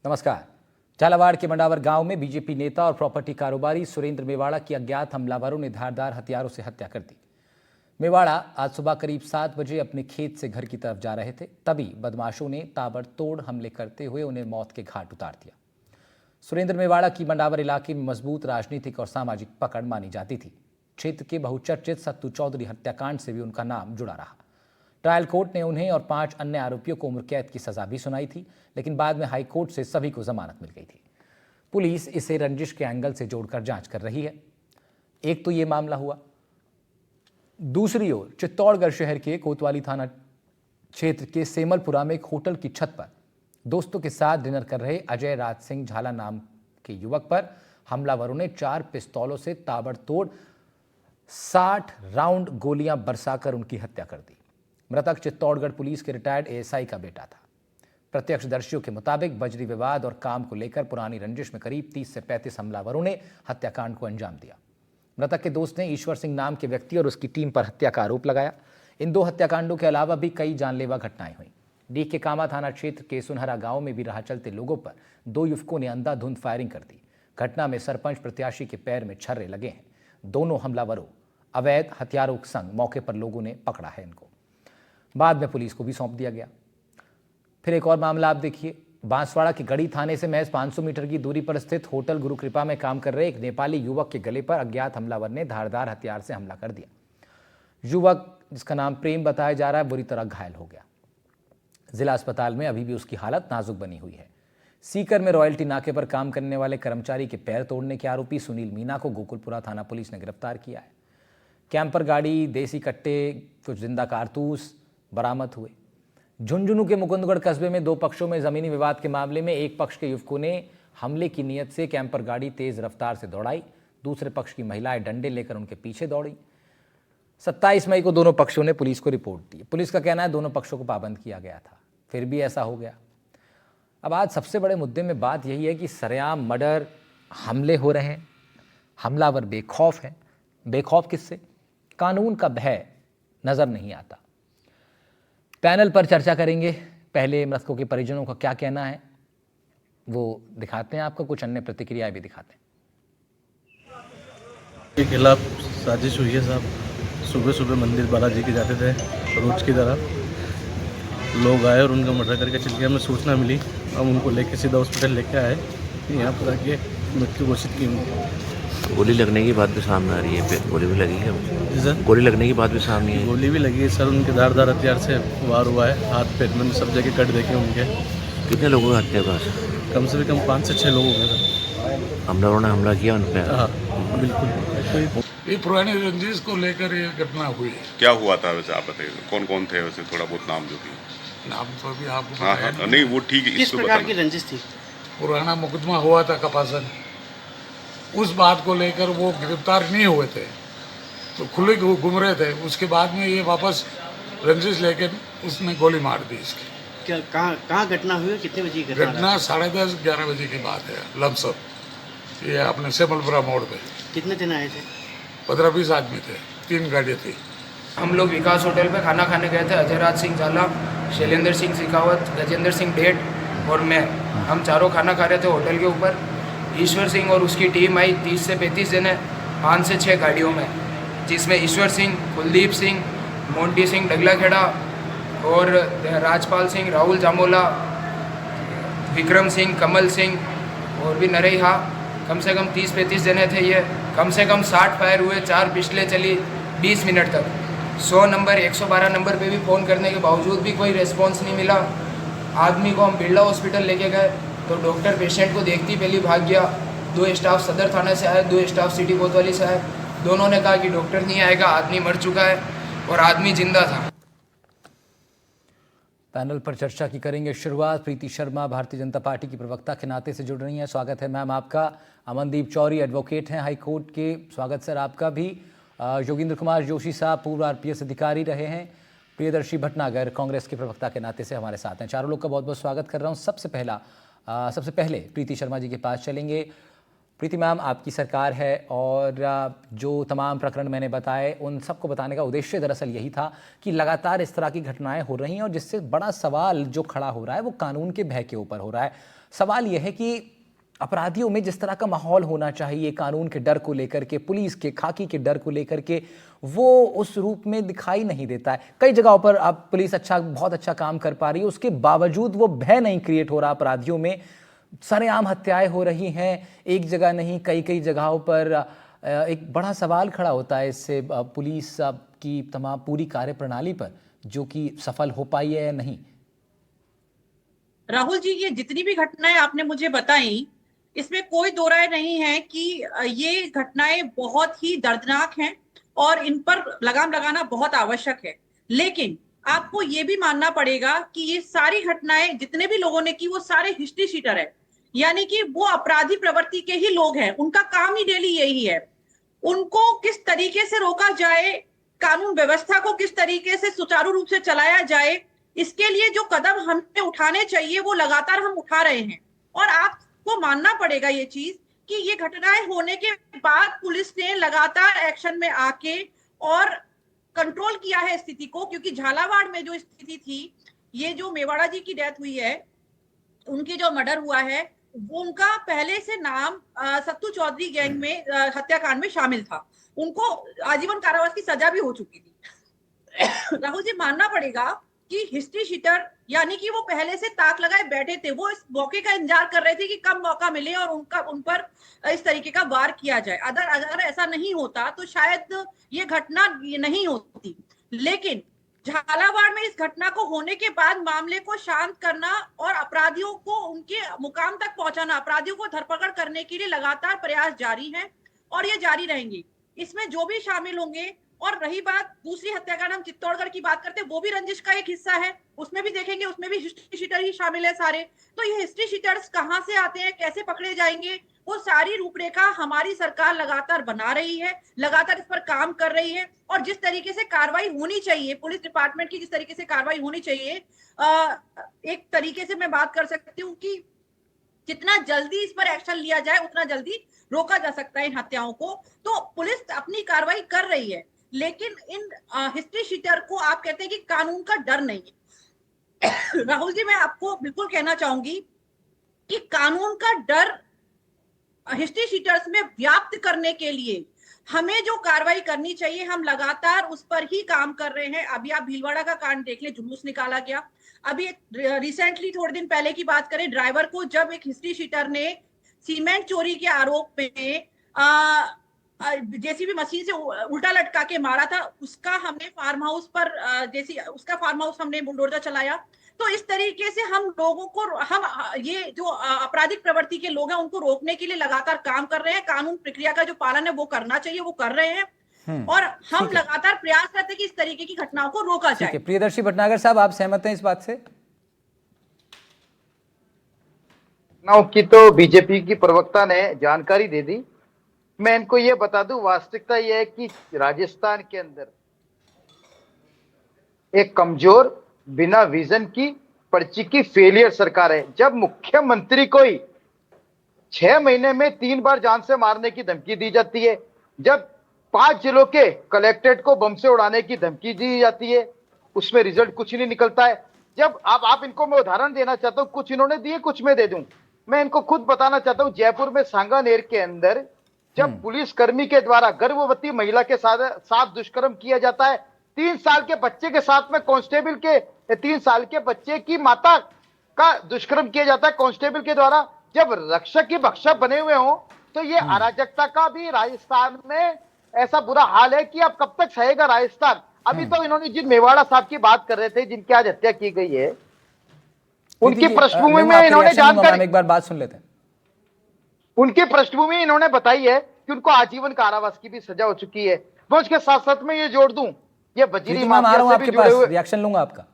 नमस्कार। झालावाड़ के मंडावर गांव में बीजेपी नेता और प्रॉपर्टी कारोबारी सुरेंद्र मेवाड़ा की अज्ञात हमलावरों ने धारदार हथियारों से हत्या कर दी। मेवाड़ा आज सुबह करीब 7 बजे अपने खेत से घर की तरफ जा रहे थे, तभी बदमाशों ने ताबड़तोड़ हमले करते हुए उन्हें मौत के घाट उतार दिया। सुरेंद्र मेवाड़ा की मंडावर इलाके में मजबूत राजनीतिक और सामाजिक पकड़ मानी जाती थी। क्षेत्र के बहुचर्चित सत्तू चौधरी हत्याकांड से भी उनका नाम जुड़ा रहा। ट्रायल कोर्ट ने उन्हें और 5 अन्य आरोपियों को उम्र कैद की सजा भी सुनाई थी, लेकिन बाद में हाई कोर्ट से सभी को जमानत मिल गई थी। पुलिस इसे रंजिश के एंगल से जोड़कर जांच कर रही है। एक तो ये मामला हुआ, दूसरी ओर चित्तौड़गढ़ शहर के कोतवाली थाना क्षेत्र के सेमलपुरा में एक होटल की छत पर दोस्तों के साथ डिनर कर रहे अजय राज सिंह झाला नाम के युवक पर हमलावरों ने 4 पिस्तौलों से ताबड़तोड़ 60 राउंड गोलियां बरसाकर उनकी हत्या कर दी। मृतक चित्तौड़गढ़ पुलिस के रिटायर्ड एएसआई का बेटा था। प्रत्यक्षदर्शियों के मुताबिक बजरी विवाद और काम को लेकर पुरानी रंजिश में करीब 30 से 35 हमलावरों ने हत्याकांड को अंजाम दिया। मृतक के दोस्त ने ईश्वर सिंह नाम के व्यक्ति और उसकी टीम पर हत्या का आरोप लगाया। इन 2 हत्याकांडों के अलावा भी कई जानलेवा घटनाएं हुई। डीह के कामा थाना क्षेत्र के सुनहरा गांव में भी राह चलते लोगों पर 2 युवकों ने अंधाधुंध फायरिंग कर दी। घटना में सरपंच प्रत्याशी के पैर में छर्रे लगे हैं। दोनों हमलावरों अवैध हथियारों के संग मौके पर लोगों ने पकड़ा है इनको। बाद में पुलिस को भी सौंप दिया गया। फिर एक और मामला आप देखिए। बांसवाड़ा के गढ़ी थाने से महज 500 मीटर की दूरी पर स्थित होटल गुरु कृपा में काम कर रहे एक नेपाली युवक के गले पर अज्ञात हमलावर ने धारदार हथियार से हमला कर दिया। युवक, जिसका नाम प्रेम बताया जा रहा है, बुरी तरह घायल हो गया। जिला अस्पताल में अभी भी उसकी हालत नाजुक बनी हुई है। सीकर में रॉयल्टी नाके पर काम करने वाले कर्मचारी के पैर तोड़ने के आरोपी सुनील मीणा को गोकुलपुरा थाना पुलिस ने गिरफ्तार किया है। कैंपर गाड़ी, देसी कट्टे, कुछ जिंदा कारतूस बरामद हुए। झुंझुनू के मुकुंदगढ़ कस्बे में 2 पक्षों में जमीनी विवाद के मामले में एक पक्ष के युवकों ने हमले की नीयत से कैंपर गाड़ी तेज रफ्तार से दौड़ाई। दूसरे पक्ष की महिलाएं डंडे लेकर उनके पीछे दौड़ी। 27 मई को दोनों पक्षों ने पुलिस को रिपोर्ट दी। पुलिस का कहना है दोनों पक्षों को पाबंद किया गया था, फिर भी ऐसा हो गया। अब आज सबसे बड़े मुद्दे में बात यही है कि सरेआम मर्डर, हमले हो रहे हैं, हमलावर बेखौफ है। बेखौफ किससे? कानून का भय नजर नहीं आता। पैनल पर चर्चा करेंगे। पहले मृतकों के परिजनों का क्या कहना है वो दिखाते हैं आपको, कुछ अन्य प्रतिक्रियाएं भी दिखाते हैं। के खिलाफ साजिश हुई है साहब। सुबह सुबह मंदिर बालाजी के जाते थे रोज की तरह। लोग आए और उनका मर्डर करके चल गया। हमें सूचना मिली, हम उनको लेके सीधा हॉस्पिटल लेके आए। यहाँ पर आके मृत्यु घोषित की उनको। गोली लगने की बात भी सामने आ रही है। गोली भी लगी है जी सर। गोली लगने की बात भी सामने है। गोली भी लगी है सर। उनके धारदार हथियार से वार हुआ है। हाथ पेट में सब जगह कट देखे उनके। कितने लोगों की हत्या हुआ? कम से कम 5 से 6 लोग हो गए सर। हमलावरों ने हमला किया उन पर? हाँ बिल्कुल। ये पुरानी रंजिश को लेकर ये घटना हुई है। क्या हुआ था वैसे, आप बताइए कौन कौन थे वैसे, थोड़ा बहुत नाम जो भी। नाम तो अभी आपको हाँ बताया हाँ नहीं वो ठीक है। किस प्रकार की रंजिश थी? पुराना मुकदमा हुआ था कपासन, उस बात को लेकर वो गिरफ्तार नहीं हुए थे तो खुले घूम रहे थे। उसके बाद में ये वापस रंजिश लेकर उसने गोली मार दी इसकी। क्या कहाँ घटना हुई है? कितने बजे की घटना 10:30-11 बजे की बात है लमसम। ये अपने सेमलपुरा मोड़ पे। कितने दिन आए थे? 15-20 आदमी थे, 3 गाड़ियाँ थी। हम लोग विकास होटल पे खाना खाने गए थे। अजय राज सिंह झाला, शैलेंद्र सिंह शेखावत, गजेंद्र सिंह डेट और मैं, हम चारों खाना खा रहे थे होटल के ऊपर। ईश्वर सिंह और उसकी टीम आई 30 से 35 जने 5 से 6 गाड़ियों में, जिसमें ईश्वर सिंह, कुलदीप सिंह, मोंटी सिंह डगलाखेड़ा और राजपाल सिंह, राहुल जामोला, विक्रम सिंह, कमल सिंह और भी नरेहा। कम से कम 30-35 जने थे ये। कम से कम 60 फायर हुए, 4 पिस्टलें चली 20 मिनट तक। 100 नंबर 112 नंबर पे भी फ़ोन करने के बावजूद भी कोई रिस्पॉन्स नहीं मिला। आदमी को हम बिरला हॉस्पिटल लेके गए तो डॉक्टर पेशेंट को देखती पहले भाग गया। 2 स्टाफ सदर थाने से आए, 2 स्टाफ सिटी कोतवाली से आए। दोनों ने कहा कि डॉक्टर नहीं आएगा, आदमी मर चुका है और आदमी जिंदा था। पैनल पर चर्चा की करेंगे शुरुआत। प्रीति शर्मा भारतीय जनता पार्टी की प्रवक्ता के नाते से जुड़ रही हैं। स्वागत है मैम आपका। अमनदीप चौरी एडवोकेट हैं हाई कोर्ट के, स्वागत सर आपका भी। योगेंद्र कुमार जोशी साहब पूर्व आरपीएस अधिकारी रहे हैं। प्रियदर्शी भटनागर कांग्रेस के प्रवक्ता के नाते से हमारे साथ हैं। चारों लोग का बहुत बहुत स्वागत कर रहा हूँ। सबसे पहले प्रीति शर्मा जी के पास चलेंगे। प्रीति मैम, आपकी सरकार है और जो तमाम प्रकरण मैंने बताए उन सबको बताने का उद्देश्य दरअसल यही था कि लगातार इस तरह की घटनाएं हो रही हैं और जिससे बड़ा सवाल जो खड़ा हो रहा है वो कानून के भय के ऊपर हो रहा है। सवाल यह है कि अपराधियों में जिस तरह का माहौल होना चाहिए कानून के डर को लेकर के, पुलिस के खाकी के डर को लेकर के, वो उस रूप में दिखाई नहीं देता है। कई जगहों पर अब पुलिस बहुत अच्छा काम कर पा रही है, उसके बावजूद वो भय नहीं क्रिएट हो रहा अपराधियों में। सरेआम हत्याएं हो रही हैं, एक जगह नहीं कई जगहों पर। एक बड़ा सवाल खड़ा होता है इससे पुलिस की तमाम पूरी कार्यप्रणाली पर, जो कि सफल हो पाई है या नहीं। राहुल जी, ये जितनी भी घटनाएं आपने मुझे बताई, इसमें कोई दो राय नहीं है कि ये घटनाएं बहुत ही दर्दनाक हैं और इन पर लगाम लगाना बहुत आवश्यक है। लेकिन आपको ये भी मानना पड़ेगा कि ये सारी घटनाएं जितने भी लोगों ने की वो सारे हिस्ट्री शीटर है, यानी कि वो अपराधी प्रवृत्ति के ही लोग हैं। उनका काम ही डेली यही है। उनको किस तरीके से रोका जाए, कानून व्यवस्था को किस तरीके से सुचारू रूप से चलाया जाए, इसके लिए जो कदम हमें उठाने चाहिए वो लगातार हम उठा रहे हैं। और आपको मानना पड़ेगा ये चीज कि ये घटनाएं होने के बाद पुलिस ने लगातार एक्शन में आके और कंट्रोल किया है स्थिति को। क्योंकि झालावाड़ में जो स्थिति थी, ये जो मेवाड़ा जी की डेथ हुई है, उनकी जो मर्डर हुआ है, वो उनका पहले से नाम सत्तू चौधरी गैंग में हत्याकांड में शामिल था। उनको आजीवन कारावास की सजा भी हो चुकी थी। राहुल जी, मानना पड़ेगा कि हिस्ट्री शीटर यानी कि वो पहले से ताक लगाए बैठे थे, वो इस मौके का इंतजार कर रहे थे कि कब मौका मिले और उन पर इस तरीके का वार किया जाए। अगर ऐसा नहीं होता तो शायद ये घटना नहीं होती। लेकिन झालावाड़ में इस घटना को होने के बाद मामले को शांत करना और अपराधियों को उनके मुकाम तक पहुंचाना, अपराधियों को धरपकड़ करने के लिए लगातार प्रयास जारी है और ये जारी रहेंगे। इसमें जो भी शामिल होंगे। और रही बात दूसरी हत्याकांड, हम चित्तौड़गढ़ की बात करते हैं, वो भी रंजिश का एक हिस्सा है, उसमें भी देखेंगे, उसमें भी हिस्ट्री शीटर ही शामिल है सारे। तो ये हिस्ट्री शीटर्स कहां से आते हैं, कैसे पकड़े जाएंगे, वो सारी रूपरेखा हमारी सरकार लगातार बना रही है, लगातार इस पर काम कर रही है। और जिस तरीके से कार्रवाई होनी चाहिए, पुलिस डिपार्टमेंट की जिस तरीके से कार्रवाई होनी चाहिए, एक तरीके से मैं बात कर सकती हूँ कि जितना जल्दी इस पर एक्शन लिया जाए उतना जल्दी रोका जा सकता है इन हत्याओं को। तो पुलिस अपनी कार्रवाई कर रही है, लेकिन इन हिस्ट्री शीटर को आप कहते हैं कि कानून का डर नहीं है। राहुल जी, मैं आपको बिल्कुल कहना चाहूंगी कि कानून का डर हिस्ट्री शीटर्स में व्याप्त करने के लिए हमें जो कार्रवाई करनी चाहिए, हम लगातार उस पर ही काम कर रहे हैं। अभी आप भीलवाड़ा का कांड देख ले, जुलूस निकाला गया। अभी रिसेंटली थोड़े दिन पहले की बात करें, ड्राइवर को जब एक हिस्ट्री शीटर ने सीमेंट चोरी के आरोप में जेसीबी मशीन से उल्टा लटका के मारा था, उसका हमने फार्म हाउस पर उसका फार्म हाउस हमने बुलडोजर चलाया। तो इस तरीके से हम लोगों को, हम ये जो आपराधिक प्रवृत्ति के लोग हैं उनको रोकने के लिए लगातार काम कर रहे हैं। कानून प्रक्रिया का जो पालन है वो करना चाहिए, वो कर रहे हैं। और हम लगातार प्रयास करते हैं कि इस तरीके की घटनाओं को रोका जाए। प्रियदर्शी भटनागर साहब, आप सहमत हैं इस बात से? की तो बीजेपी की प्रवक्ता ने जानकारी दे दी। मैं इनको ये बता दूं, वास्तविकता यह है कि राजस्थान के अंदर एक कमजोर, बिना विजन की, पर्ची की फेलियर सरकार है। जब मुख्यमंत्री को ही 6 महीने में 3 बार जान से मारने की धमकी दी जाती है, जब 5 जिलों के कलेक्ट्रेट को बम से उड़ाने की धमकी दी जाती है, उसमें रिजल्ट कुछ नहीं निकलता है। जब आप इनको मैं उदाहरण देना चाहता हूं, कुछ इन्होंने दिए, कुछ मैं दे दूं। मैं इनको खुद बताना चाहता हूं, जयपुर में सांगानेर के अंदर जब पुलिस कर्मी के द्वारा गर्भवती महिला के साथ दुष्कर्म किया जाता है, 3 साल के बच्चे के साथ में कांस्टेबल के 3 साल के बच्चे की माता का दुष्कर्म किया जाता है कांस्टेबल के द्वारा। जब रक्षक ही भक्षक बने हुए हो, तो ये अराजकता का भी राजस्थान में ऐसा बुरा हाल है कि अब कब तक सहेगा राजस्थान। अभी तो इन्होंने जिन मेवाड़ा साहब की बात कर रहे थे, जिनकी आज हत्या की गई है, उनकी पृष्ठभूमि में इन्होंने जानकारी, एक बार बात सुन लेते हैं। उनकी पृष्ठभूमि इन्होंने बताई है कि उनको आजीवन कारावास की भी सजा हो चुकी है। मैं उसके साथ साथ में ये जोड़ दूं, ये बजरी माफिया से भी जुड़े हुए, रिएक्शन लूंगा आपका।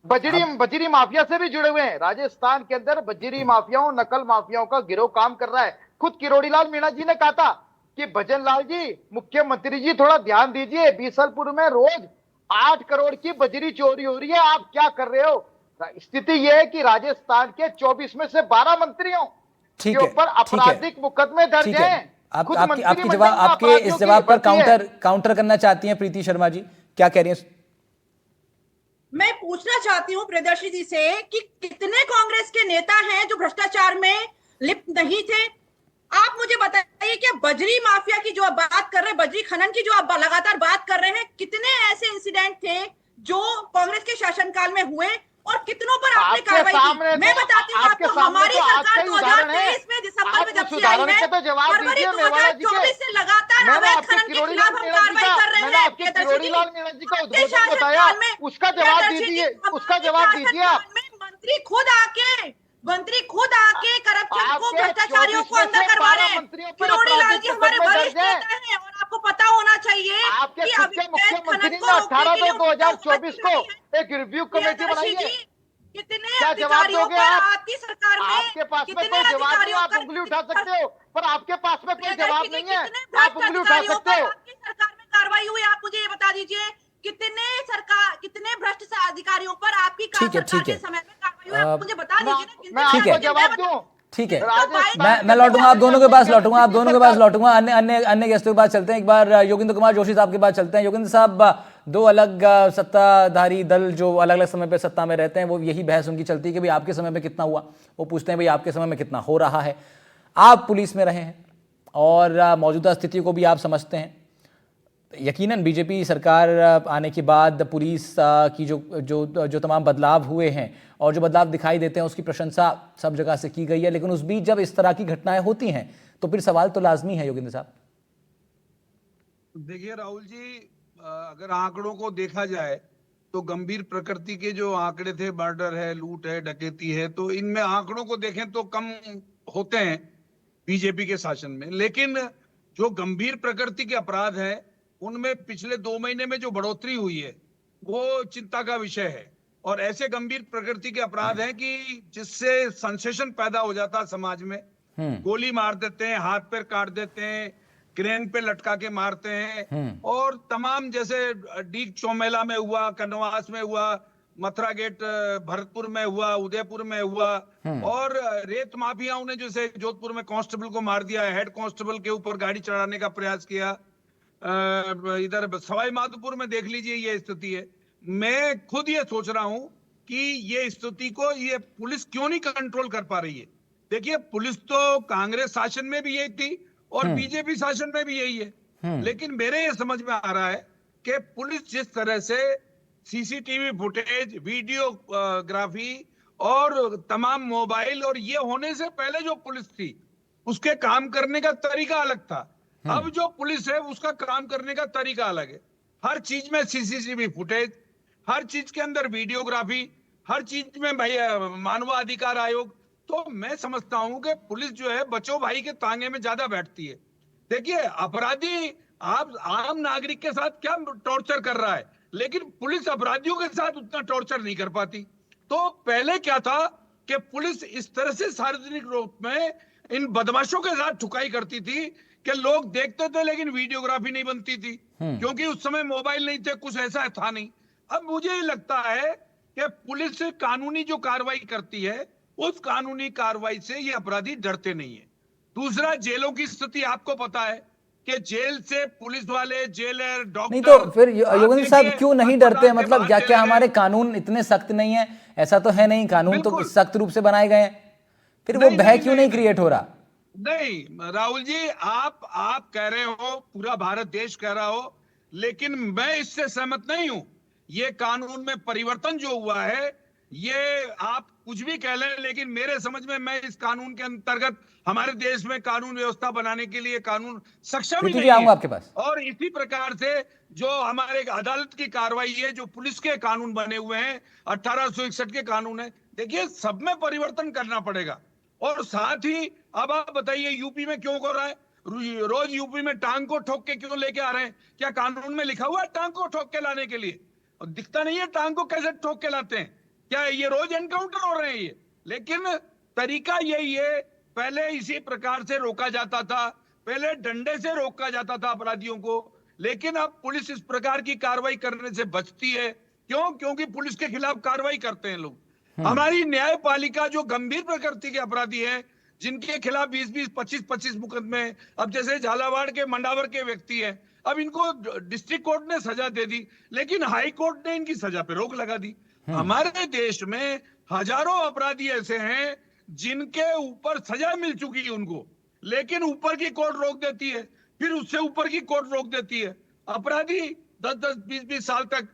बजरी माफिया से भी जुड़े हुए हैं। राजस्थान के अंदर बजरी माफियाओं, नकल माफियाओं का गिरोह काम कर रहा है। खुद किरोड़ीलाल मीणा जी ने कहा था कि भजन लाल जी, मुख्यमंत्री जी थोड़ा ध्यान दीजिए, बीसलपुर में रोज 8 करोड़ की बजरी चोरी हो रही है, आप क्या कर रहे हो। स्थिति यह है कि राजस्थान के 24 में से 12 मंत्रियों ठीक के है, ऊपर ठीक है, आपराधिक मुकदमे दर्ज ठीक है। हैं। आप खुद आपके आपके मंत्रिमंडल जवाब में आपके अपराधियों इस की जवाब पर भर्ती है। काउंटर करना चाहती हैं प्रीति शर्मा जी, क्या कह रही हैं? मैं पूछना चाहती हूँ प्रियदर्शी जी से कि कितने कांग्रेस के नेता हैं जो भ्रष्टाचार में लिप्त नहीं थे। आप मुझे बताइए कि बजरी माफिया की जो आप बात कर रहे हैं, बजरी खनन की जो आप लगातार बात कर रहे हैं, कितने ऐसे इंसिडेंट थे जो कांग्रेस के शासनकाल में हुए और कितनों पर आपने आपके कार्रवाई सामने की? मैं तो बताती हूँ आपके आपको, सामने हमारी तो आज सरकार का ही उदाहरण है। 2023 में दिसंबर में आप जब उस से आई उदाहरण है, के तो जवाब फरवरी दीजिए मेवाड़ा जी के। 2024 से लगातार मैंने अवैध आपके खनन के किरोड़ी खिलाफ लाल हम मीणा जी कार्रवाई का कर रहे मैंने हैं। आपके प्रियदर्शी किरोड़ी जी, लाल मीणा जी का आपके उद्बोधन बताया, शासनकाल में उसका जवाब प्रियदर्शी जी, दीजिए, उसका हमारे जवाब दीजिए आप। शासनकाल में मंत्री खुद आके करप्शन को, आपके भ्रष्टाचारियों 24 को में अंदर से करवा 12 रहे हैं। मंत्रियों पर किरोड़ी लाल आपराधिक जी हमारे मुकदमे वरिष्ठ दर्ज हैं। नेता हैं और आपको पता होना चाहिए आपके कि खुद के अवैध मुख्यमंत्री खनन ने को रोकने के लिए 18/2/2024 को एक रिव्यू कमेटी बनाई है। कितने क्या जवाब अधिकारियों दोगे पर आप? आपकी सरकार में, आपके पास में कितने कोई जवाब नहीं, अधिकारियों आप पर, उंगली उठा सकते हो, पर आपके पास में कोई जवाब प्रियदर्शी जी, नहीं है, कितने आप भ्रष्ट उंगली उठा अधिकारियों सकते पर हो। आपकी सरकार में कार्रवाई हुई? आप मुझे ये बता दीजिए, कितने भ्रष्ट अधिकारियों पर आपकी ठीक है, सरकार ठीक के है। समय में कार्रवाई हुई? आप मुझे बता दीजिए ना, मैं ठीक आपको है। जवाब दूं? ठीक है, राजस्थान मैं के लौटूंगा आप दोनों के पास, लौटूंगा आप दोनों के पास, सरकार- लौटूंगा अन्य अन्य अन्य गेस्टों के पास चलते हैं। एक बार योगेंद्र कुमार जोशी साहब के पास चलते हैं। योगेंद्र साहब, दो अलग सत्ताधारी दल जो अलग अलग समय पे सत्ता में रहते हैं, वो यही बहस उनकी चलती है कि भाई आपके समय में कितना हुआ, वो पूछते हैं भाई आपके समय में कितना हो रहा है। आप पुलिस में रहे हैं और मौजूदा स्थिति को भी आप समझते हैं। यकीनन बीजेपी सरकार आने के बाद पुलिस की जो तमाम बदलाव हुए हैं और जो बदलाव दिखाई देते हैं उसकी प्रशंसा सब जगह से की गई है, लेकिन उस बीच जब इस तरह की घटनाएं होती हैं तो फिर सवाल तो लाजमी है। योगेंद्र साहब, देखिए राहुल जी, अगर आंकड़ों को देखा जाए तो गंभीर प्रकृति के जो आंकड़े थे, मर्डर है, लूट है, डकैती है, तो इनमें आंकड़ों को देखें तो कम होते हैं बीजेपी के शासन में। लेकिन जो गंभीर प्रकृति के अपराध है उनमें पिछले 2 महीने में जो बढ़ोतरी हुई है वो चिंता का विषय है। और ऐसे गंभीर प्रकृति के अपराध हैं कि जिससे सेंसेशन पैदा हो जाता है समाज में। गोली मार देते हैं, हाथ पैर काट देते हैं, क्रेन पे लटका के मारते हैं, और तमाम, जैसे डीग चौमेला में हुआ, कनवास में हुआ, मथुरा गेट भरतपुर में हुआ, उदयपुर में हुआ, और रेत माफियाओं ने जैसे जोधपुर में कांस्टेबल को मार दिया, हेड कांस्टेबल के ऊपर गाड़ी चढ़ाने का प्रयास किया। इधर सवाई माधोपुर में देख लीजिए ये स्थिति है। मैं खुद ये सोच रहा हूं कि ये स्थिति को ये पुलिस क्यों नहीं कंट्रोल कर पा रही है। देखिए, पुलिस तो कांग्रेस शासन में भी यही थी और बीजेपी शासन में भी यही है। लेकिन मेरे ये समझ में आ रहा है कि पुलिस जिस तरह से सीसीटीवी फुटेज, वीडियोग्राफी और तमाम मोबाइल, और ये होने से पहले जो पुलिस थी उसके काम करने का तरीका अलग था। अब जो पुलिस है उसका काम करने का तरीका अलग है। हर चीज में सीसीटीवी फुटेज, हर चीज के अंदर वीडियोग्राफी, हर चीज में भाई मानवाधिकार आयोग। तो मैं समझता हूं कि पुलिस जो है बच्चों भाई के तांगे में ज्यादा बैठती है। देखिए, अपराधी आप आम नागरिक के साथ क्या टॉर्चर कर रहा है, लेकिन पुलिस अपराधियों के साथ उतना टॉर्चर नहीं कर पाती। तो पहले क्या था कि पुलिस इस तरह से सार्वजनिक रूप में इन बदमाशों के साथ ठुकाई करती थी कि लोग देखते थे लेकिन वीडियोग्राफी नहीं बनती थी, क्योंकि उस समय मोबाइल नहीं थे, कुछ ऐसा था नहीं। अब मुझे ये लगता है कि पुलिस कानूनी जो कार्रवाई करती है उस कानूनी कार्रवाई से ये अपराधी डरते नहीं है। दूसरा, जेलों की स्थिति आपको पता है कि जेल से पुलिस वाले, जेलर, डॉक्टर, नहीं तो फिर योगेंद्र साहब क्यों नहीं डरते? मतलब क्या हमारे कानून इतने सख्त नहीं है? ऐसा तो है नहीं, कानून तो सख्त रूप से बनाए गए हैं, फिर वो भय क्यों नहीं क्रिएट हो रहा? नहीं राहुल जी, आप कह रहे हो, पूरा भारत देश कह रहा हो, लेकिन मैं इससे सहमत नहीं हूं। ये कानून में परिवर्तन जो हुआ है, ये आप कुछ भी कह लें, लेकिन मेरे समझ में मैं इस कानून के अंतर्गत हमारे देश में कानून व्यवस्था बनाने के लिए कानून सक्षम ही नहीं है। आपके पास। और इसी प्रकार से जो हमारे अदालत की कार्रवाई है, जो पुलिस के कानून बने हुए हैं, 1861 के कानून है, देखिए सब में परिवर्तन करना पड़ेगा। और साथ ही अब आप बताइए यूपी में क्यों हो रहा है? रोज यूपी में टांग को ठोक के क्यों लेके आ रहे हैं? क्या कानून में लिखा हुआ है टांग को ठोक के लाने के लिए? और दिखता नहीं है टांग को कैसे ठोक के लाते हैं? क्या ये रोज एनकाउंटर हो रहे हैं ये? लेकिन तरीका यही है, पहले इसी प्रकार से रोका जाता था, पहले डंडे से रोका जाता था अपराधियों को, लेकिन अब पुलिस इस प्रकार की कार्रवाई करने से बचती है। क्यों? क्योंकि पुलिस के खिलाफ कार्रवाई करते हैं लोग। हमारी न्यायपालिका जो गंभीर प्रकृति के अपराधी हैं, जिनके खिलाफ 20-20, 25-25 मुकदमे, अब जैसे झालावाड़ के मंडावर के व्यक्ति हैं, अब इनको डिस्ट्रिक्ट कोर्ट ने सजा दे दी, लेकिन हाई कोर्ट ने इनकी सजा पे रोक लगा दी। हमारे देश में हजारों अपराधी ऐसे हैं जिनके ऊपर सजा मिल चुकी है उनको, लेकिन ऊपर की कोर्ट रोक देती है, फिर उससे ऊपर की कोर्ट रोक देती है। अपराधी 10-10, 20-20 साल तक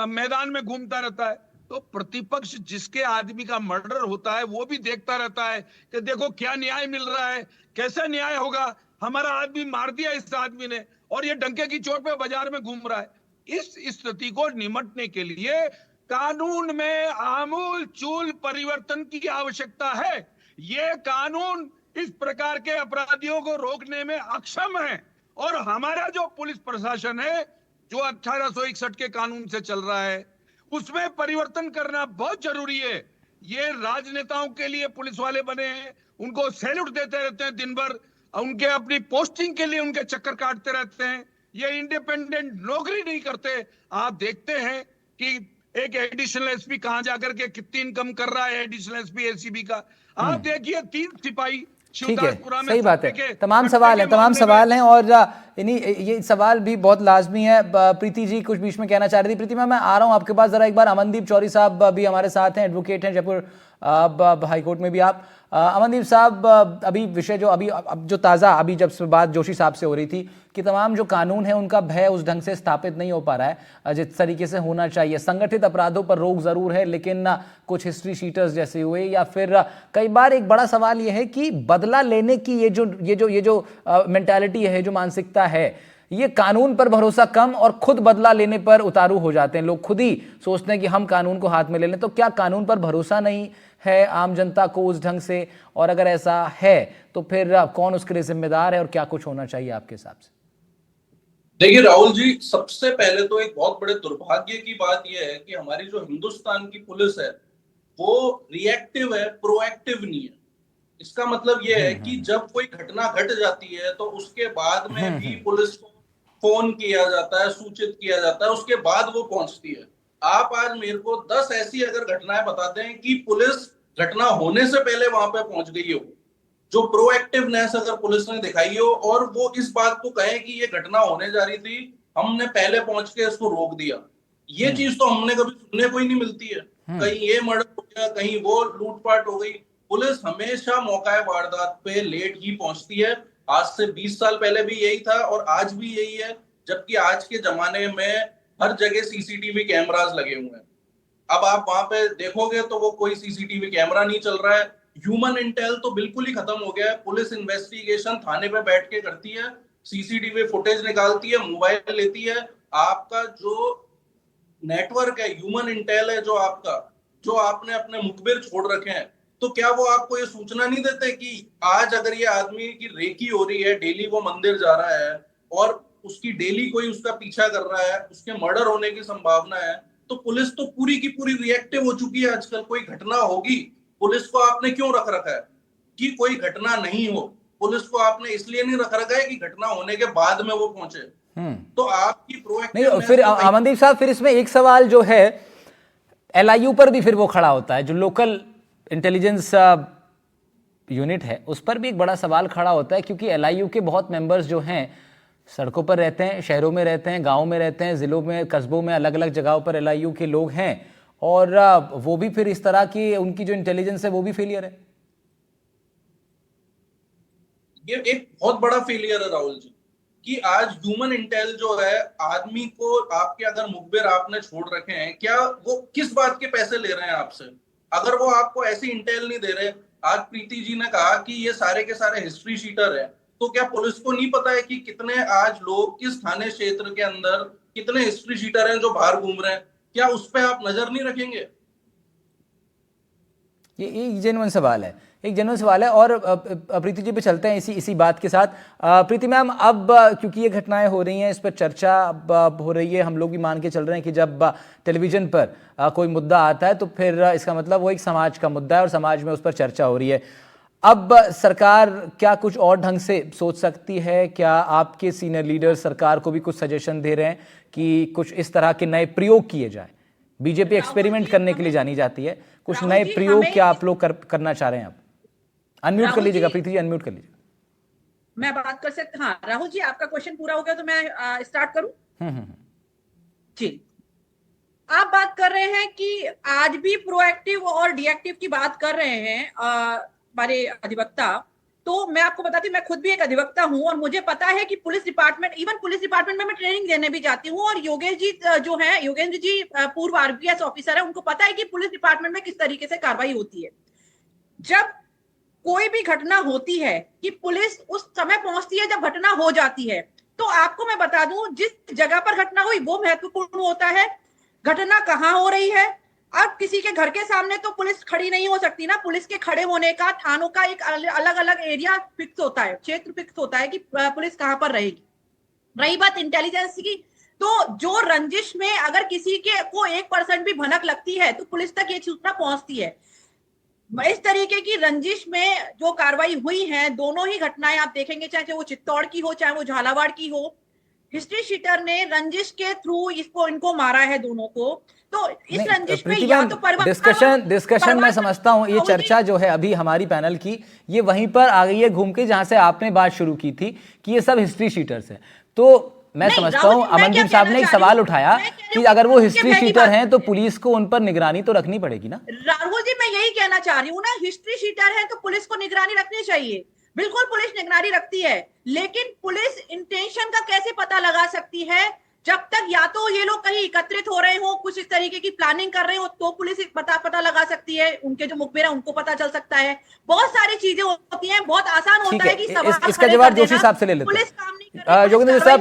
मैदान में घूमता रहता है। तो प्रतिपक्ष जिसके आदमी का मर्डर होता है वो भी देखता रहता है कि देखो क्या न्याय मिल रहा है, कैसा न्याय होगा, हमारा आदमी मार दिया इस आदमी ने और ये डंके की चोट पे बाजार में घूम रहा है। इस स्थिति को निमटने के लिए कानून में आमूल चूल परिवर्तन की आवश्यकता है। ये कानून इस प्रकार के अपराधियों को रोकने में अक्षम है और हमारा जो पुलिस प्रशासन है जो 1861 के कानून से चल रहा है उसमें परिवर्तन करना बहुत जरूरी है। ये राजनेताओं के लिए पुलिस वाले बने हैं, उनको सैल्यूट देते रहते हैं दिन भर, उनके अपनी पोस्टिंग के लिए उनके चक्कर काटते रहते हैं, ये इंडिपेंडेंट नौकरी नहीं करते। आप देखते हैं कि एक एडिशनल एसपी कहां जाकर के कितनी इनकम कर रहा है, एडिशनल एसपी एसीबी का। आप देखिए 3 सिपाही ठीक है, सही बात है। तमाम सवाल हैं और इन्हीं ये सवाल भी बहुत लाजमी है। प्रीति जी कुछ बीच में कहना चाह रही थी। प्रीति मैं आ रहा हूं आपके पास जरा एक बार। अमनदीप चौरी साहब भी हमारे साथ हैं, एडवोकेट हैं जयपुर हाईकोर्ट में भी आप। अमनदीप साहब, अभी विषय जो अब जो ताज़ा अभी जब से बात जोशी साहब से हो रही थी कि तमाम जो कानून है उनका भय उस ढंग से स्थापित नहीं हो पा रहा है जिस तरीके से होना चाहिए। संगठित अपराधों पर रोक जरूर है, लेकिन कुछ हिस्ट्री शीटर्स जैसे हुए या फिर कई बार एक बड़ा सवाल यह है कि बदला लेने की ये जो मेंटालिटी है, जो मानसिकता है, ये कानून पर भरोसा कम और खुद बदला लेने पर उतारू हो जाते हैं। लोग खुद ही सोचते हैं कि हम कानून को हाथ में ले लें। तो क्या कानून पर भरोसा नहीं है आम जनता को उस ढंग से, और अगर ऐसा है तो फिर कौन उसके लिए जिम्मेदार है और क्या कुछ होना चाहिए आपके हिसाब से? देखिए राहुल जी, सबसे पहले तो एक बहुत बड़े दुर्भाग्य की बात यह है कि हमारी जो हिंदुस्तान की पुलिस है वो रिएक्टिव है, प्रोएक्टिव नहीं है। इसका मतलब यह है कि जब कोई घटना घट जाती है तो उसके बाद में भी पुलिस को फोन किया जाता है, सूचित किया जाता है, उसके बाद वो पहुंचती है। आप आज मेरे को 10 ऐसी अगर घटनाएं बताते हैं कि पुलिस घटना होने से पहले वहां पे पहुंच गई हो, जो प्रोएक्टिवनेस अगर पुलिस ने दिखाई हो और वो इस बात को कहे कि ये घटना होने जा रही थी, हमने पहले पहुंच के इसको रोक दिया, ये चीज तो हमने कभी सुनने को ही नहीं मिलती है। कहीं ये मर्डर हो गया, कहीं वो लूटपाट हो गई। पुलिस हमेशा मौका वारदात पे लेट ही पहुंचती है। आज से 20 साल पहले भी यही था और आज भी यही है, जबकि आज के जमाने में हर जगह सीसीटीवी कैमरास लगे हुए हैं। अब आप वहां पे देखोगे तो वो कोई सीसीटीवी कैमरा नहीं चल रहा है। ह्यूमन इंटेल तो बिल्कुल ही खत्म हो गया है। पुलिस इन्वेस्टिगेशन थाने पे बैठ के करती है, सीसीटीवी फुटेज निकालती है, मोबाइल लेती है। आपका जो नेटवर्क है, ह्यूमन इंटेल है, जो आपने अपने मुखबिर छोड़ रखे हैं, तो क्या वो आपको ये सूचना नहीं देते कि आज अगर ये आदमी की रेकी हो रही है, डेली वो मंदिर जा रहा है और उसकी डेली कोई उसका पीछा कर रहा है, उसके मर्डर होने की संभावना है, तो पुलिस तो पूरी की पूरी रिएक्टिव हो चुकी है। आजकल कोई घटना होगी, पुलिस को आपने क्यों रख रखा है कि कोई घटना नहीं हो? पुलिस को आपने इसलिए नहीं रख रखा है कि घटना होने के बाद में वो पहुंचे। तो आपकी प्रोएक्टिव नहीं। फिर अमनदीप साहब, फिर इसमें एक सवाल जो है एलआईयू पर भी फिर वो खड़ा होता है, जो लोकल इंटेलिजेंस यूनिट है उस पर भी एक बड़ा सवाल खड़ा होता है, क्योंकि एलआईयू के बहुत मेंबर्स जो हैं सड़कों पर रहते हैं, शहरों में रहते हैं, गाँव में रहते हैं, जिलों में, कस्बों में, अलग अलग जगहों पर एलआईयू के लोग हैं, और वो भी फिर इस तरह की उनकी जो इंटेलिजेंस है वो भी फेलियर है। ये एक बहुत बड़ा फेलियर है राहुल जी, कि आज ह्यूमन इंटेल जो है, आदमी को आपके अगर मुखबिर आपने छोड़ रखे हैं, क्या वो किस बात के पैसे ले रहे हैं आपसे? अगर वो आपको ऐसी इंटेल नहीं दे रहे, आज प्रीति जी ने कहा कि ये सारे के सारे हिस्ट्री शीटर है, तो क्या पुलिस को नहीं पता है कि कितने आज लोग किस थाने क्षेत्र के अंदर कितने हिस्ट्री शीटर हैं जो बाहर घूम रहे हैं? क्या उस पर आप नजर नहीं रखेंगे? ये एक जेन्युइन सवाल है, एक जेन्युइन सवाल है। और प्रीति जी पे चलते हैं इसी बात के साथ। प्रीति मैम, अब क्योंकि ये घटनाएं हो रही हैं, इस पर चर्चा हो रही है, हम लोग भी मान के चल रहे हैं कि जब टेलीविजन पर कोई मुद्दा आता है तो फिर इसका मतलब वो एक समाज का मुद्दा है और समाज में उस पर चर्चा हो रही है। अब सरकार क्या कुछ और ढंग से सोच सकती है? क्या आपके सीनियर लीडर सरकार को भी कुछ सजेशन दे रहे हैं कि कुछ इस तरह के नए प्रयोग किए जाए? बीजेपी एक्सपेरिमेंट करने के लिए जानी जाती है, कुछ नए प्रयोग क्या आप लोग करना चाह रहे हैं? आप अनम्यूट कर राहुल लीजिएगा जी, प्रीति जी, अनम्यूट कर लीजिए। मैं बात कर सकती, हाँ राहुल जी आपका क्वेश्चन पूरा हो गया तो मैं स्टार्ट करूं? जी, आप बात कर रहे हैं कि आज भी प्रोएक्टिव और डिएक्टिव की बात कर रहे हैं हमारे अधिवक्ता। तो मैं आपको बताती हूँ, मैं खुद भी एक अधिवक्ता हूं और मुझे पता है कि police department, even police department में मैं ट्रेनिंग देने भी जाती हूँ। और योगेश जी जो है, योगेंद्र जी पूर्व आरपीएस ऑफिसर है, उनको पता है कि पुलिस डिपार्टमेंट में किस तरीके से कार्रवाई होती है। जब कोई भी घटना होती है कि पुलिस उस समय पहुंचती है जब घटना हो जाती है। तो आपको मैं बता दूं, जिस जगह पर घटना हुई वो महत्वपूर्ण होता है, घटना कहाँ हो रही है। अब किसी के घर के सामने तो पुलिस खड़ी नहीं हो सकती ना, पुलिस के खड़े होने का, थानों का एक अलग अलग एरिया फिक्स होता है, क्षेत्र फिक्स होता है कि पुलिस कहां पर रहेगी। रही बात इंटेलिजेंस की, तो जो रंजिश में अगर किसी के को 1% भी भनक लगती है तो पुलिस तक ये सूचना पहुंचती है। इस तरीके की रंजिश में जो कार्रवाई हुई है, दोनों ही घटनाएं आप देखेंगे, चाहे वो चित्तौड़ की हो चाहे वो झालावाड़ की हो, हिस्ट्री शीटर ने रंजिश के थ्रू इनको मारा है दोनों को। तो इस रंजिश में या तो डिस्कशन मैं समझता हूं, ये चर्चा जो है अभी हमारी पैनल की, ये वहीं पर आ गई है घूम के जहां से आपने बात शुरू की थी कि ये सब हिस्ट्री शीटर्स हैं। तो मैं समझता हूं अमनदीप साहब ने एक सवाल उठाया कि अगर वो हिस्ट्री शीटर हैं तो पुलिस को उन पर निगरानी तो रखनी पड़ेगी ना। राहुल जी, मैं यही कहना चाह रही हूँ ना, हिस्ट्री शीटर है तो पुलिस को निगरानी रखनी चाहिए। बिल्कुल पुलिस निगरानी रखती है, लेकिन पुलिस इंटेंशन का कैसे पता लगा सकती है जब तक या तो ये लोग कहीं एकत्रित हो रहे हो, कुछ इस तरीके की प्लानिंग कर रहे हो, तो पुलिस पता लगा सकती है। उनके जो मुखबिर है उनको पता चल सकता है। बहुत सारी चीजें होती हैं, बहुत आसान होता है कि इसका जवाब जोशी साहब से ले लेते हैं। योगेंद्र साहब,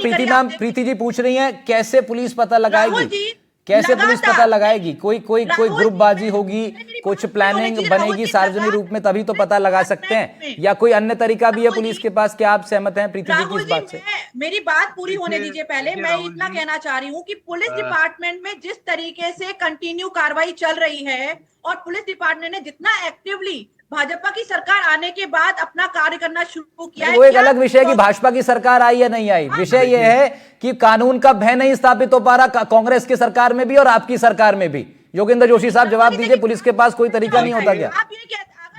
प्रीति जी पूछ रही हैं कैसे पुलिस पता लगाएगी, कैसे पुलिस पता लगाएगी? कोई ग्रुपबाजी होगी, कुछ प्लानिंग बनेगी सार्वजनिक रूप में, तभी तो पता लगा सकते हैं, या कोई अन्य तरीका भी है पुलिस के पास? क्या आप सहमत हैं प्रीति जी की इस बात से? मेरी बात पूरी होने दीजिए पहले। मैं इतना कहना चाह रही हूँ कि पुलिस डिपार्टमेंट में जिस तरीके से कंटिन्यू कार्रवाई चल रही है और पुलिस डिपार्टमेंट ने जितना एक्टिवली भाजपा की सरकार आने के बाद अपना कार्य करना शुरू किया है, वो एक अलग विषय है कि भाजपा की सरकार आई या नहीं आई। विषय ये है कि कानून का भय नहीं स्थापित हो पा रहा कांग्रेस की सरकार में भी और आपकी सरकार में भी। योगेंद्र जोशी साहब जवाब दीजिए, पुलिस के पास कोई तरीका नहीं होता क्या? आप ये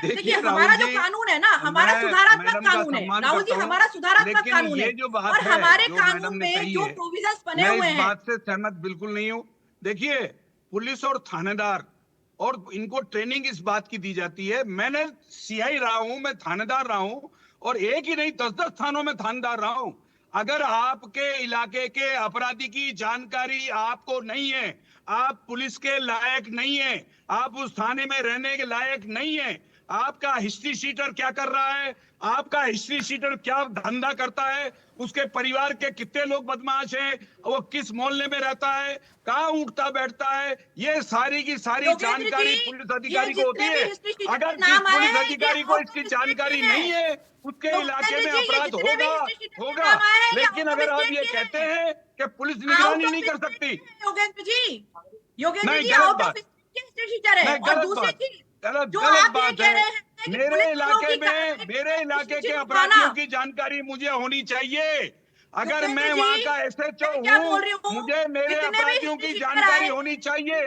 देखिए, हमारा जो कानून है ना, हमारा सुधारात्मक कानून है राहुल जी, हमारा सुधारात्मक कानून है, और हमारे कानून में जो प्रोविजंस बने हुए हैं, इस बात से सहमत बिल्कुल नहीं हूँ। देखिए, पुलिस और थानेदार और इनको ट्रेनिंग इस बात की दी जाती है। मैंने सीआई रहा हूं, मैं थानेदार रहा हूं, और एक ही नहीं 10-10 थानों में थानेदार रहा हूं। अगर आपके इलाके के अपराधी की जानकारी आपको नहीं है, आप पुलिस के लायक नहीं है, आप उस थाने में रहने के लायक नहीं है। आपका हिस्ट्री शीटर क्या कर रहा है, आपका हिस्ट्री शीटर क्या धंधा करता है, उसके परिवार के कितने लोग बदमाश हैं, वो किस मोहल्ले में रहता है, कहाँ उठता बैठता है, ये सारी की सारी जानकारी पुलिस अधिकारी को होती है। अगर पुलिस अधिकारी को इसकी जानकारी नहीं है, उसके इलाके में अपराध होगा। लेकिन अगर आप ये कहते हैं कि पुलिस निगरानी नहीं कर सकती, Yogendra ji out of history sheeter है। और दूसरी चीज गलत बात है। मेरे इलाके के अपराधियों की जानकारी मुझे होनी चाहिए। अगर मैं वहाँ का एसएचओ हूँ, मुझे मेरे अपराधियों की जानकारी होनी चाहिए।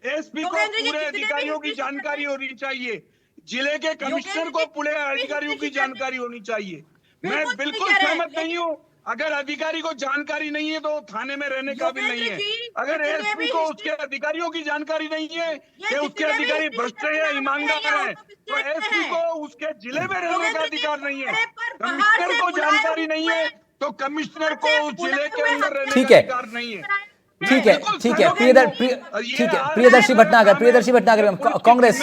एसपी को पूरे अधिकारियों की जानकारी होनी चाहिए। जिले के कमिश्नर को पूरे अधिकारियों की जानकारी होनी चाहिए। मैं बिल्कुल सहमत नहीं हूँ। अगर अधिकारी को जानकारी नहीं है तो थाने में रहने काबिल नहीं है। अगर एसपी को उसके अधिकारियों की जानकारी नहीं है कि उसके अधिकारी भ्रष्ट है, ईमानदार है, तो एसपी को उसके जिले में रहने का अधिकार नहीं है। कमिश्नर को जानकारी नहीं है तो कमिश्नर को उस जिले के अंदर रहने का अधिकार नहीं है। ठीक है प्रियदर्शी भटनागर कांग्रेस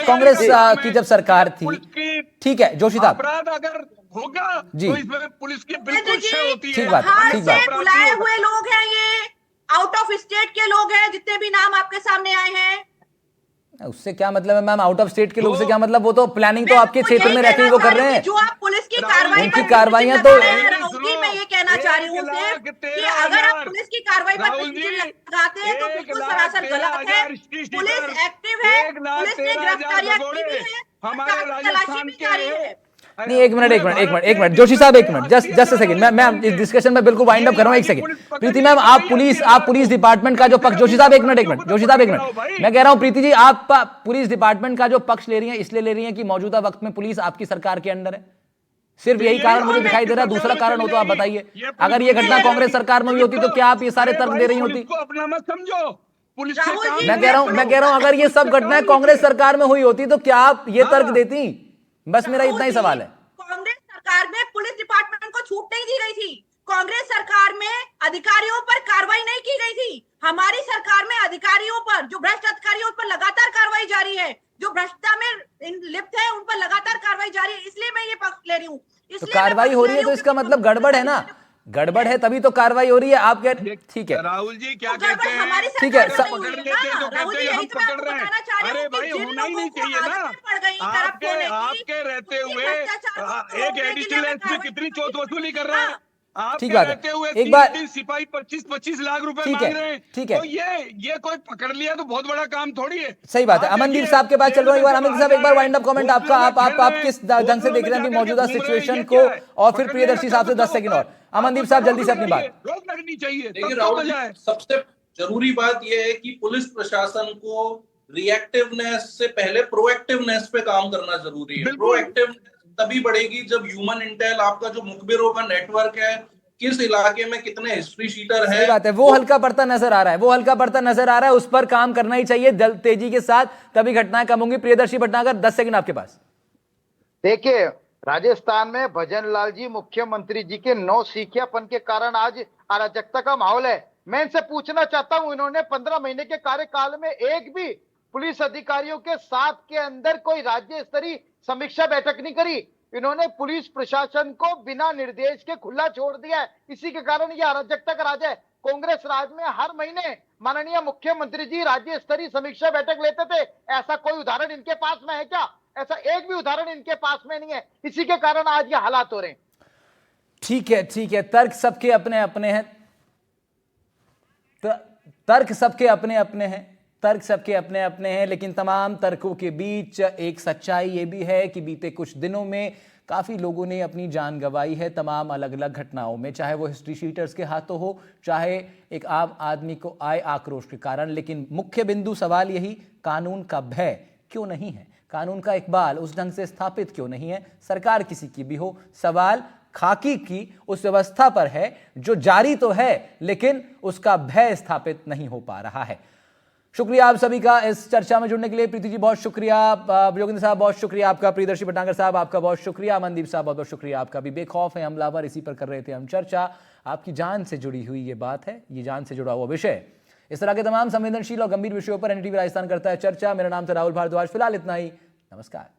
की जब सरकार थी, ठीक है जोशी साहब, अपराध अगर होगा तो इसमें पुलिस की बिल्कुल शय होती है। ठीक बात। बुलाए हुए लोग हैं, ये आउट ऑफ स्टेट के लोग हैं, जितने भी नाम आपके सामने आए हैं। उससे क्या मतलब है मैम, आउट ऑफ स्टेट के लोग से क्या मतलब? वो तो प्लानिंग तो आपके क्षेत्र में रहकर वो कर रहे हैं। जो आप पुलिस की कार्रवाई, उनकी कार्रवाइयां तो मैं ये कहना चाह रही हूँ कि अगर आप पुलिस की कार्रवाई पर लगाते हैं तो बिल्कुल सरासर गलत है। पुलिस एक्टिव है, पुलिस ने गिरफ्तारियां की भी है, हमारे राजस्थान के नहीं, एक मिनट जोशी साहब, एक मिनट, जस्ट अ सेकंड, मैं इस डिस्कशन में बिल्कुल वाइंड अप कर रहा हूं। एक सेकंड प्रीति मैम, आप पुलिस डिपार्टमेंट का जो पक्ष, जोशी साहब एक मिनट, मैं कह रहा हूं प्रीति जी, आप पुलिस डिपार्टमेंट का जो पक्ष ले रही हैं, इसलिए ले रही हैं कि मौजूदा वक्त में पुलिस आपकी सरकार के अंडर है, सिर्फ यही कारण मुझे दिखाई दे रहा है? दूसरा कारण हो तो आप बताइए। अगर ये घटना कांग्रेस सरकार में हुई होती तो क्या आप ये सारे तर्क दे रही होती? अपना मत समझो, पुलिस मैं कह रहा हूं अगर ये सब घटनाएं कांग्रेस सरकार में हुई होती तो क्या आप ये तर्क देती? बस मेरा इतना ही सवाल है। कांग्रेस सरकार में पुलिस डिपार्टमेंट को छूट नहीं दी गई थी। कांग्रेस सरकार में अधिकारियों पर कार्रवाई नहीं की गई थी। हमारी सरकार में अधिकारियों पर, जो भ्रष्ट अधिकारियों पर लगातार कार्रवाई जारी है, जो भ्रष्टता में लिप्त है उन पर लगातार कार्रवाई जारी है। इसलिए मैं ये पक्ष ले रही हूँ। तो कार्रवाई हो रही है तो इसका मतलब गड़बड़ है ना, गड़बड़ है तभी तो कार्रवाई हो रही है। आप कह ठीक है राहुल जी क्या कहते हैं, ठीक है पकड़ लेते हैं तो कहते हैं हम पकड़ रहे हैं। अरे भाई होना ही नहीं चाहिए ना, आपके रहते हुए एक एडिशनल एसपी कितनी चोट वसूली कर रहा है, ठीक बात है। एक बार सिपाही 25-25 लाख रुपए ठीक मांग रहे हैं, ठीक है, तो ये कोई पकड़ लिया तो बहुत बड़ा काम थोड़ी है। सही बात है। अमनदीप साहब के पास चल रहा हूं, एक बार अमनदीप साहब एक बार वाइंड अप कमेंट आपका, आप किस ढंग से देख रहे हैं अभी मौजूदा सिचुएशन को, और फिर प्रियदर्शी साहब से 10 सेकंड और। अमनदीप साहब जल्दी से अपनी बात। रोक लगनी चाहिए। देखिए राहुल जी, सबसे जरूरी बात यह है कि पुलिस प्रशासन को रिएक्टिवनेस से पहले प्रोएक्टिवनेस पे काम करना जरूरी है। प्रोएक्टिव तभी बढ़ेगी जब ह्यूमन इंटेल, आपका जो मुखबिरों का नेटवर्क है, किस इलाके में कितने हिस्ट्री शीटर है, सही बात है, वो हल्का पड़ता नजर आ रहा है, उस पर काम करना ही चाहिए तेजी के साथ, तभी घटनाएं कम होंगी। प्रियदर्शी भटनागर 10 सेकंड आपके पास। देखिए, राजस्थान में भजन लाल जी मुख्यमंत्री जी के नौसिखियापन के कारण आज अराजकता का माहौल है। मैं इनसे पूछना चाहता हूं, इन्होंने 15 महीने के कार्यकाल में एक भी पुलिस अधिकारियों के साथ के अंदर कोई राज्य स्तरीय समीक्षा बैठक नहीं करी। इन्होंने पुलिस प्रशासन को बिना निर्देश के खुला छोड़ दिया है। इसी के कारण ये अराजकता का राज है। कांग्रेस राज में हर महीने माननीय मुख्यमंत्री जी राज्य स्तरीय समीक्षा बैठक लेते थे। ऐसा कोई उदाहरण इनके पास में है क्या? ऐसा एक भी उदाहरण इनके पास में नहीं है। इसी के कारण आज ये हालात हो रहे हैं। ठीक है, तर्क सबके अपने अपने हैं, तर्क सबके अपने अपने हैं, लेकिन तमाम तर्कों के बीच एक सच्चाई ये भी है कि बीते कुछ दिनों में काफ़ी लोगों ने अपनी जान गंवाई है तमाम अलग अलग घटनाओं में, चाहे वो हिस्ट्री शीटर्स के हाथों हो, चाहे एक आम आदमी को आए आक्रोश के कारण। लेकिन मुख्य बिंदु सवाल यही, कानून का भय क्यों नहीं है, कानून का इकबाल उस ढंग से स्थापित क्यों नहीं है? सरकार किसी की भी हो, सवाल खाकी की उस व्यवस्था पर है जो जारी तो है लेकिन उसका भय स्थापित नहीं हो पा रहा है। शुक्रिया आप सभी का इस चर्चा में जुड़ने के लिए। प्रीति जी बहुत शुक्रिया, योगेंद्र साहब बहुत शुक्रिया आपका, प्रियदर्शी भटनागर साहब आपका बहुत शुक्रिया, अमनदीप साहब बहुत बहुत शुक्रिया आपका भी। बेखौफ है हमलावर, इसी पर कर रहे थे हम चर्चा। आपकी जान से जुड़ी हुई ये बात है, ये जान से जुड़ा हुआ विषय। इस तरह के तमाम संवेदनशील और गंभीर विषयों पर एनडीटीवी राजस्थान करता है चर्चा। मेरा नाम था राहुल भारद्वाज। फिलहाल इतना ही, नमस्कार।